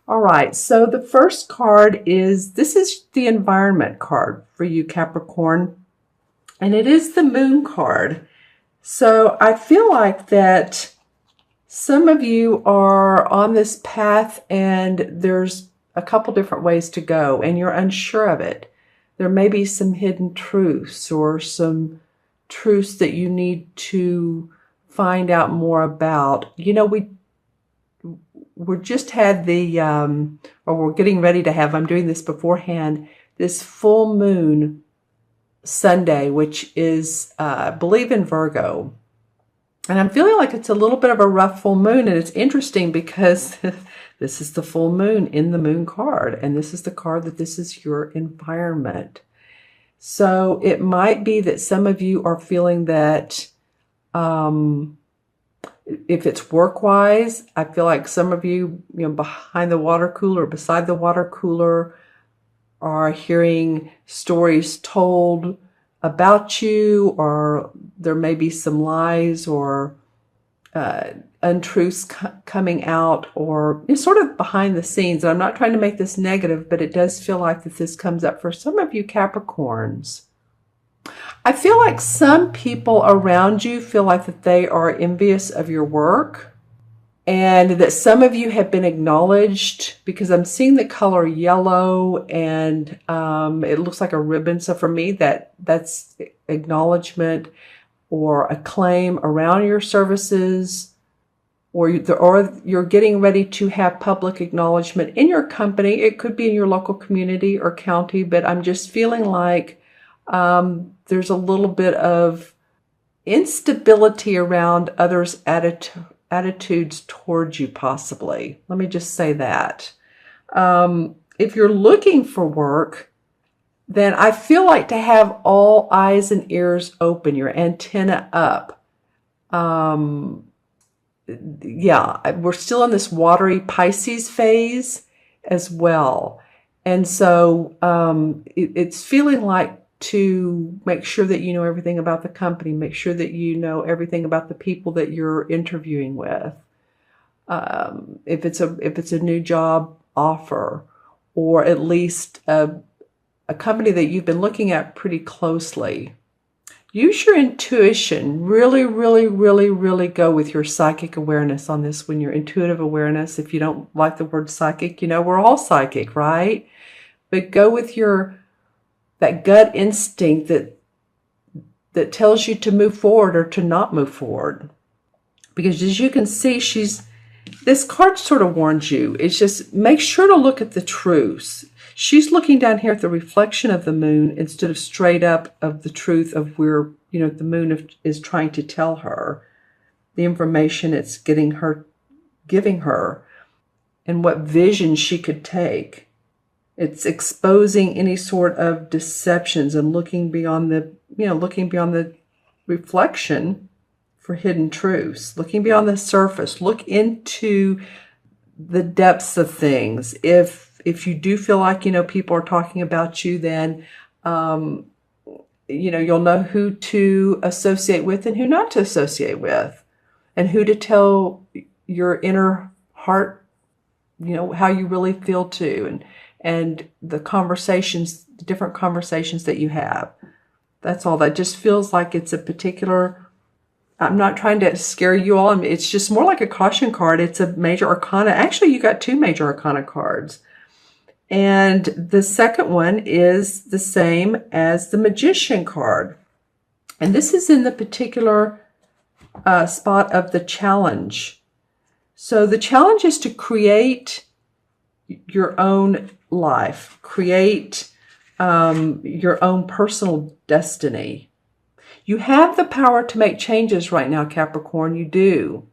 All right, so the first card this is the environment card for you, Capricorn, and it is the moon card. So I feel like that some of you are on this path and there's a couple different ways to go and you're unsure of it. There may be some hidden truths or some truths that you need to find out more about. You know, we're just had or we're getting ready to have, I'm doing this beforehand, this full moon Sunday, which is, I believe, in Virgo. And I'm feeling like it's a little bit of a rough full moon. And it's interesting because this is the full moon in the moon card. And this is the card that this is your environment. So it might be that some of you are feeling that if it's work-wise, I feel like some of you, behind the water cooler, beside the water cooler, are hearing stories told about you, or there may be some lies or untruths coming out, or it's sort of behind the scenes. And I'm not trying to make this negative, but it does feel like that this comes up for some of you Capricorns. I feel like some people around you feel like that they are envious of your work, and that some of you have been acknowledged, because I'm seeing the color yellow and it looks like a ribbon. So for me, that's acknowledgement or acclaim around your services, or you're getting ready to have public acknowledgement in your company. It could be in your local community or county, but I'm just feeling like there's a little bit of instability around others' attitudes towards you, possibly. Let me just say that. If you're looking for work, then I feel like to have all eyes and ears open, your antenna up. Yeah, we're still in this watery Pisces phase as well. And so it's feeling like to make sure that you know everything about the company, make sure that you know everything about the people that you're interviewing with. If it's a new job offer, or at least a company that you've been looking at pretty closely. Use your intuition. Really, really, really, really go with your psychic awareness on this one, your intuitive awareness. If you don't like the word psychic, we're all psychic, right? But go with that gut instinct that tells you to move forward or to not move forward. Because as you can see, this card sort of warns you. It's just, make sure to look at the truths. She's looking down here at the reflection of the moon instead of straight up of the truth of where, the moon is trying to tell her, the information it's giving her, and what vision she could take. It's exposing any sort of deceptions and looking beyond the reflection for hidden truths, looking beyond the surface. Look into the depths of things. If you do feel like, people are talking about you, then, you'll know who to associate with and who not to associate with, and who to tell your inner heart, how you really feel to, and the different conversations that you have. That's all. That just feels like it's a particular, I'm not trying to scare you all. It's just more like a caution card. It's a major arcana. Actually, you got two major arcana cards. And the second one is the same as the Magician card. And this is in the particular spot of the challenge. So the challenge is to create your own life, create your own personal destiny. You have the power to make changes right now, Capricorn. You do.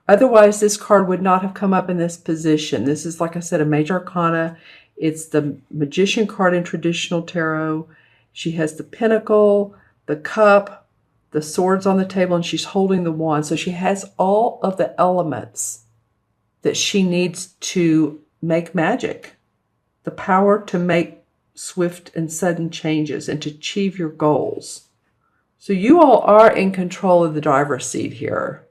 Otherwise, this card would not have come up in this position. This is, like I said, a major arcana. It's the Magician card in traditional tarot. She has the pentacle, the cup, the swords on the table, and she's holding the wand. So she has all of the elements that she needs to make magic. The power to make swift and sudden changes and to achieve your goals. So you all are in control of the driver's seat here.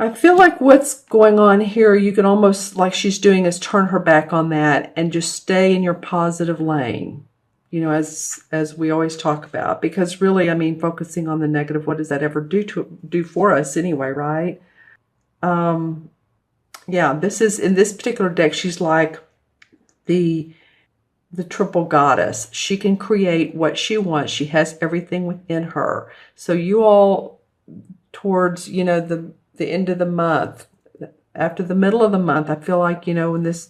I feel like what's going on here, you can almost, like she's doing, is turn her back on that and just stay in your positive lane, you know, as we always talk about. Because really, I mean, focusing on the negative, what does that ever do for us anyway, right? Yeah, this is, in this particular deck, she's like the triple goddess. She can create what she wants. She has everything within her. So you all, towards, you know, the end of the month, after the middle of the month, I feel like, you know, when this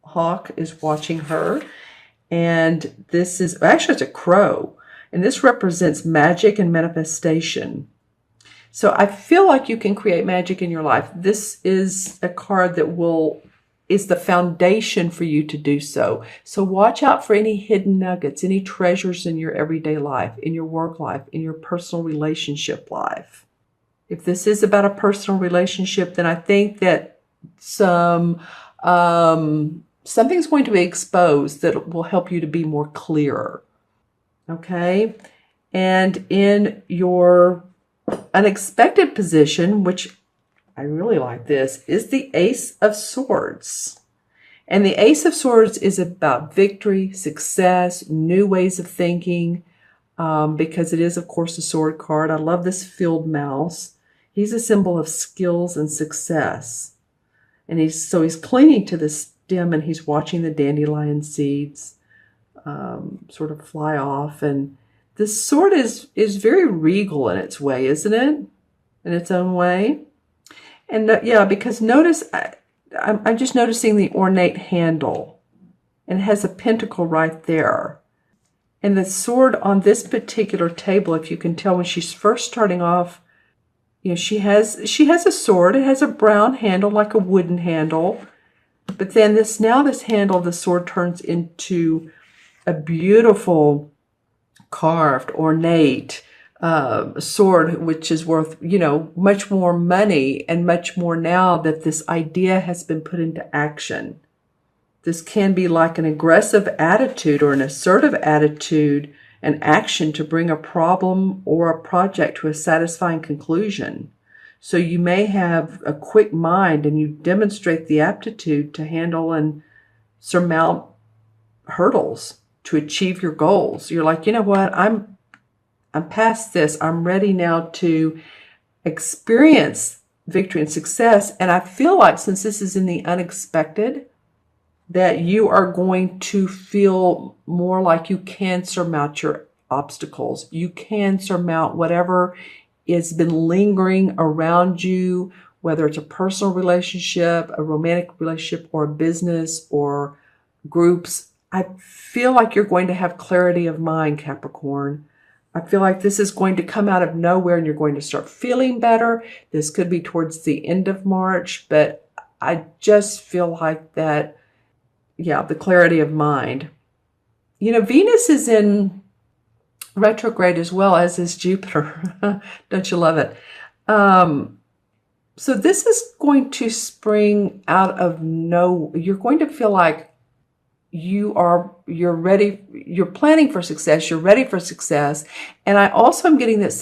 hawk is watching her, and this is actually, it's a crow, and this represents magic and manifestation. So I feel like you can create magic in your life. This is a card that is the foundation for you to do so. So watch out for any hidden nuggets, any treasures in your everyday life, in your work life, in your personal relationship life. If this is about a personal relationship, then I think that something's going to be exposed that will help you to be more clear. Okay? And in your unexpected position, which I really like this, is the Ace of Swords. And the Ace of Swords is about victory, success, new ways of thinking, because it is, of course, a sword card. I love this field mouse. He's a symbol of skills and success. And he's clinging to the stem, and he's watching the dandelion seeds sort of fly off. And this sword is very regal in its way, isn't it? In its own way. And yeah, because notice, I'm just noticing the ornate handle, and it has a pentacle right there. And the sword on this particular table, if you can tell, when she's first starting off, you know, she has a sword. It has a brown handle, like a wooden handle. But then this handle, the sword turns into a beautiful carved, ornate sword, which is worth, you know, much more money and much more now that this idea has been put into action. This can be like an aggressive attitude or an assertive attitude and action to bring a problem or a project to a satisfying conclusion. So you may have a quick mind, and you demonstrate the aptitude to handle and surmount hurdles to achieve your goals. You're like, you know what, I'm past this. I'm ready now to experience victory and success. And I feel like, since this is in the unexpected, that you are going to feel more like you can surmount your obstacles. You can surmount whatever has been lingering around you, whether it's a personal relationship, a romantic relationship, or a business, or groups. I feel like you're going to have clarity of mind, Capricorn. I feel like this is going to come out of nowhere, and you're going to start feeling better. This could be towards the end of March, but I just feel like that, yeah, the clarity of mind. You know, Venus is in retrograde as well, as is Jupiter. Don't you love it? So this is going to spring out of you're going to feel like you're ready, you're planning for success, you're ready for success. And I also am getting that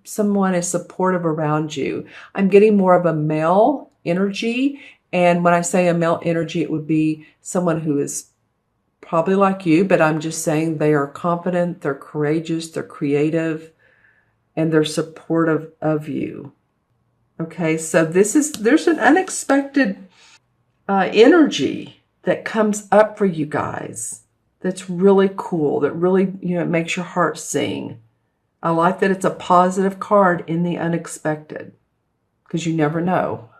someone is supportive around you. I'm getting more of a male energy. And when I say a male energy, it would be someone who is probably like you, but I'm just saying they are confident, they're courageous, they're creative, and they're supportive of you. Okay, so there's an unexpected energy that comes up for you guys that's really cool, that really, you know, it makes your heart sing. I like that it's a positive card in the unexpected, because you never know.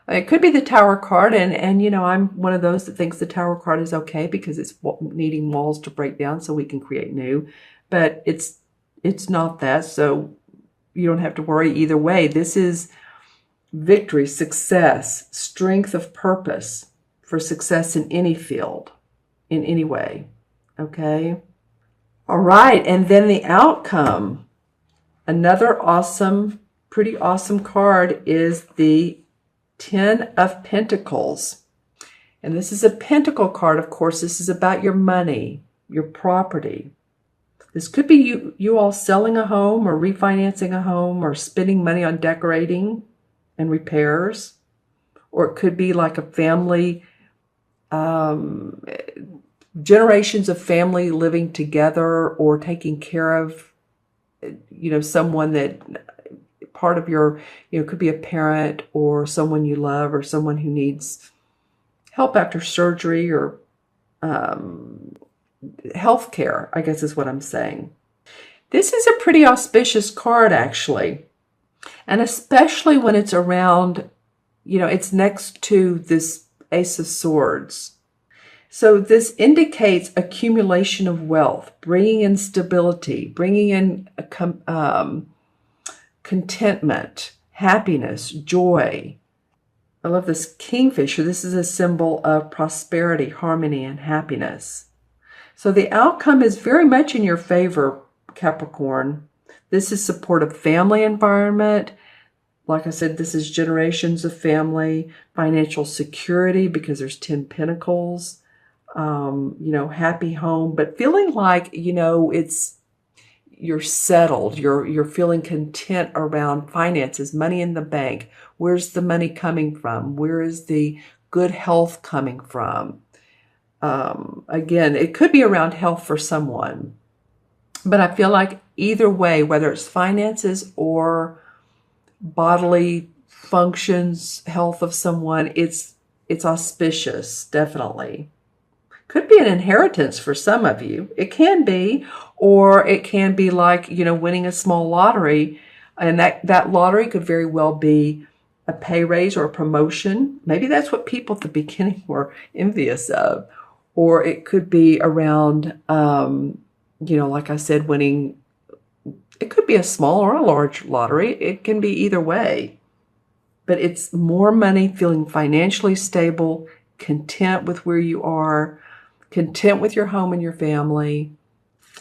It could be the Tower card, and you know, I'm one of those that thinks the Tower card is okay because it's needing walls to break down so we can create new. But it's not that, so you don't have to worry either way. This is victory, success, strength of purpose for success in any field, in any way. Okay? All right, and then the outcome. Another awesome, pretty awesome card is the 10 of Pentacles. And this is a Pentacle card, of course. This is about your money, your property. This could be you all selling a home or refinancing a home or spending money on decorating. and repairs. Or it could be like a family, generations of family living together or taking care of, someone that part of your, could be a parent or someone you love or someone who needs help after surgery or health care, I guess is what I'm saying. This is a pretty auspicious card, actually. And especially when it's around, it's next to this Ace of Swords. So this indicates accumulation of wealth, bringing in stability, bringing in contentment, happiness, joy. I love this kingfisher. This is a symbol of prosperity, harmony, and happiness. So the outcome is very much in your favor, Capricorn. This is supportive family environment. Like I said, this is generations of family, financial security because there's 10 Pentacles, happy home, but feeling like, you're settled, you're feeling content around finances, money in the bank. Where's the money coming from? Where is the good health coming from? Again, it could be around health for someone, but I feel like either way, whether it's finances or bodily functions, health of someone, it's auspicious, definitely. Could be an inheritance for some of you. It can be, or it can be like, winning a small lottery, and that lottery could very well be a pay raise or a promotion. Maybe that's what people at the beginning were envious of. Or it could be around, like I said, winning. It could be a small or a large lottery. It can be either way. But it's more money, feeling financially stable, content with where you are, content with your home and your family.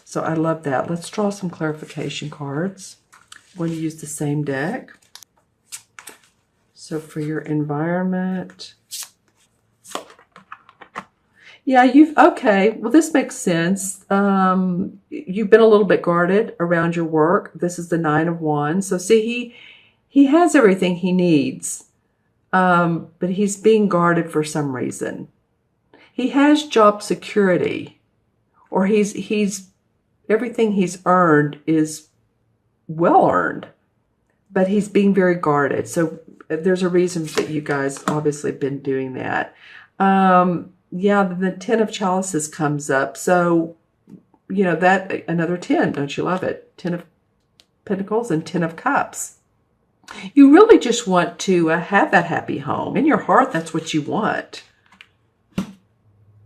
So I love that. Let's draw some clarification cards. I'm going to use the same deck. So for your environment. Yeah, okay, well, this makes sense. You've been a little bit guarded around your work. This is the 9 of Wands. So see, he has everything he needs, but he's being guarded for some reason. He has job security, or he's everything he's earned is well earned, but he's being very guarded. So there's a reason that you guys obviously have been doing that. Yeah, the 10 of Chalices comes up. So, that another 10, don't you love it? 10 of Pentacles and 10 of Cups. You really just want to have that happy home. In your heart, that's what you want.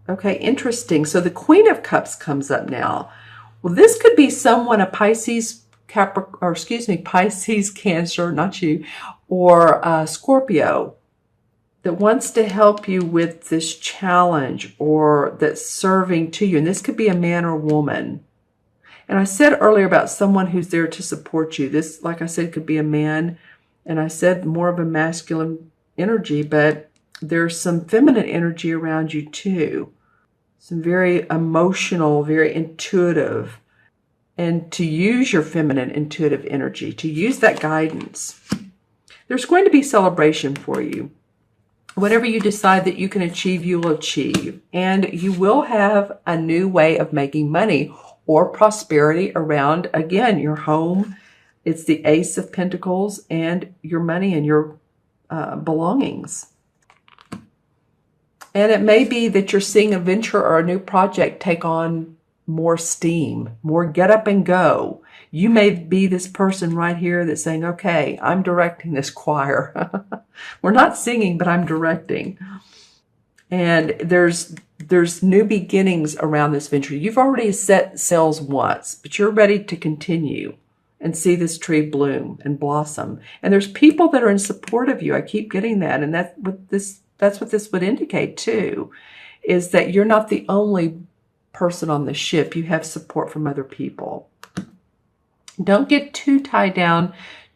Okay, interesting. So the Queen of Cups comes up now. Well, this could be someone, a Pisces, Pisces, Cancer, not you, or Scorpio, that wants to help you with this challenge or that's serving to you. And this could be a man or woman. And I said earlier about someone who's there to support you. This, like I said, could be a man. And I said more of a masculine energy, but there's some feminine energy around you too. Some very emotional, very intuitive. And to use your feminine intuitive energy, to use that guidance. There's going to be celebration for you. Whatever you decide that you can achieve, you will achieve. And you will have a new way of making money or prosperity around, again, your home. It's the Ace of Pentacles and your money and your belongings. And it may be that you're seeing a venture or a new project take on more steam, more get up and go. You may be this person right here that's saying, okay, I'm directing this choir. We're not singing, but I'm directing. And there's new beginnings around this venture. You've already set sails once, but you're ready to continue and see this tree bloom and blossom. And there's people that are in support of you. I keep getting that. And that's what this would indicate too, is that you're not the only person on the ship. You have support from other people. Don't get too tied down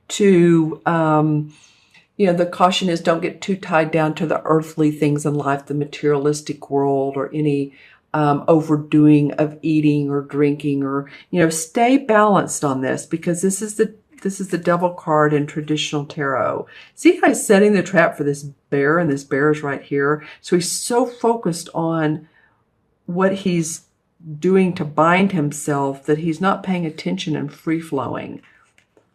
to, the caution is don't get too tied down to the earthly things in life, the materialistic world, or any overdoing of eating or drinking, or, stay balanced on this, because this is the This is the Devil card in traditional tarot. See how he's setting the trap for this bear, and this bear is right here. So he's so focused on what he's doing to bind himself that he's not paying attention and free-flowing.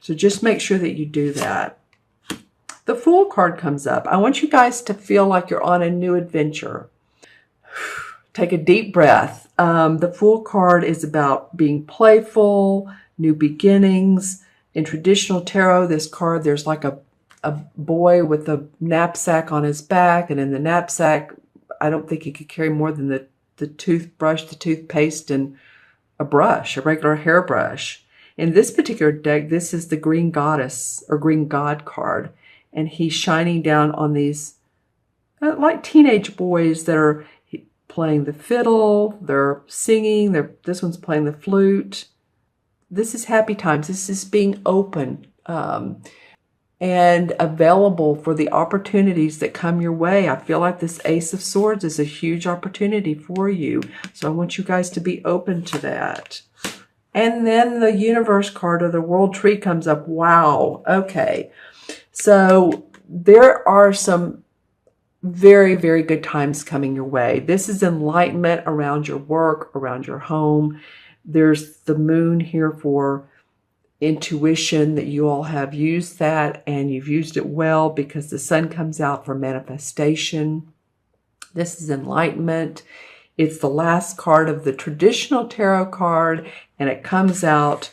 So just make sure that you do that. The Fool card comes up. I want you guys to feel like you're on a new adventure. Take a deep breath. The Fool card is about being playful, new beginnings. In traditional tarot, this card, there's like a boy with a knapsack on his back, and in the knapsack, I don't think he could carry more than the toothbrush, the toothpaste, and a brush, a regular hairbrush. In this particular deck, this is the Green Goddess or Green God card, and he's shining down on these like teenage boys that are playing the fiddle, they're singing, this one's playing the flute. This is happy times. This is being open and available for the opportunities that come your way. I feel like this Ace of Swords is a huge opportunity for you. So I want you guys to be open to that. And then the Universe card or the World Tree comes up. Wow. Okay. So there are some very, very good times coming your way. This is enlightenment around your work, around your home. There's the moon here for intuition, that you all have used that and you've used it well, because the sun comes out for manifestation. This is enlightenment. It's the last card of the traditional tarot card, and it comes out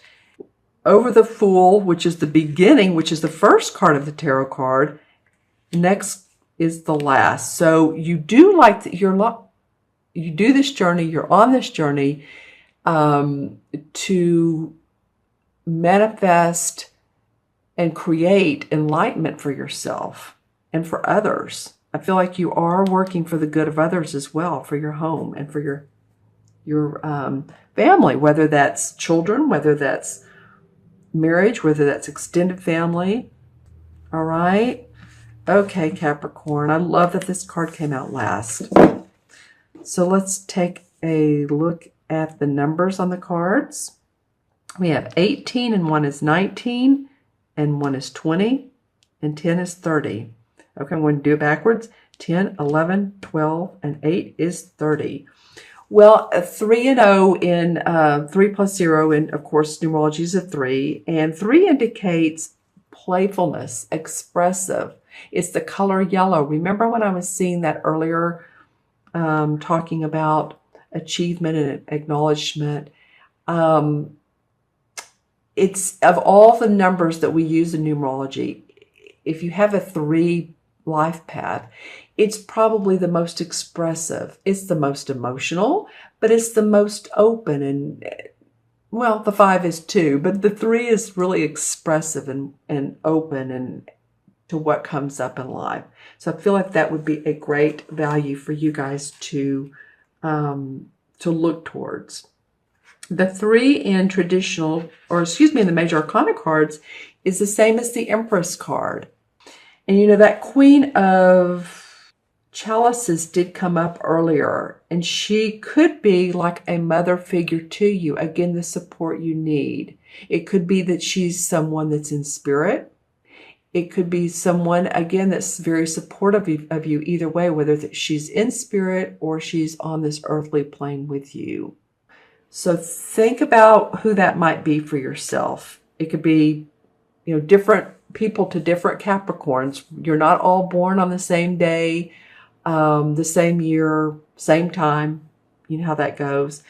over the Fool, which is the beginning, which is the first card of the tarot card. Next is the last. So you do like that. You do this journey. You're on this journey to manifest and create enlightenment for yourself and for others. I feel like you are working for the good of others as well, for your home and for your family, whether that's children, whether that's marriage, whether that's extended family. All right. Okay, Capricorn. I love that this card came out last. So let's take a look at the numbers on the cards. We have 18, and one is 19, and one is 20, and 10 is 30. Okay, I'm going to do it backwards. 10, 11, 12, and 8 is 30. Well, 3 and 0 in 3 plus 0, and of course, numerology is a 3. And 3 indicates playfulness, expressive. It's the color yellow. Remember when I was seeing that earlier, talking about achievement and acknowledgement? It's of all the numbers that we use in numerology, if you have a 3 life path, it's probably the most expressive. It's the most emotional, but it's the most open. And well, the 5 is too, but the 3 is really expressive and open and to what comes up in life. So I feel like that would be a great value for you guys to look towards. The 3 in traditional, or excuse me, in the major arcana cards is the same as the Empress card. And you know, that Queen of Chalices did come up earlier, and she could be like a mother figure to you. Again, the support you need. It could be that she's someone that's in spirit. It could be someone, again, that's very supportive of you either way, whether she's in spirit or she's on this earthly plane with you. So think about who that might be for yourself. It could be, you know, different people to different Capricorns. You're not all born on the same day, the same year, same time. You know how that goes.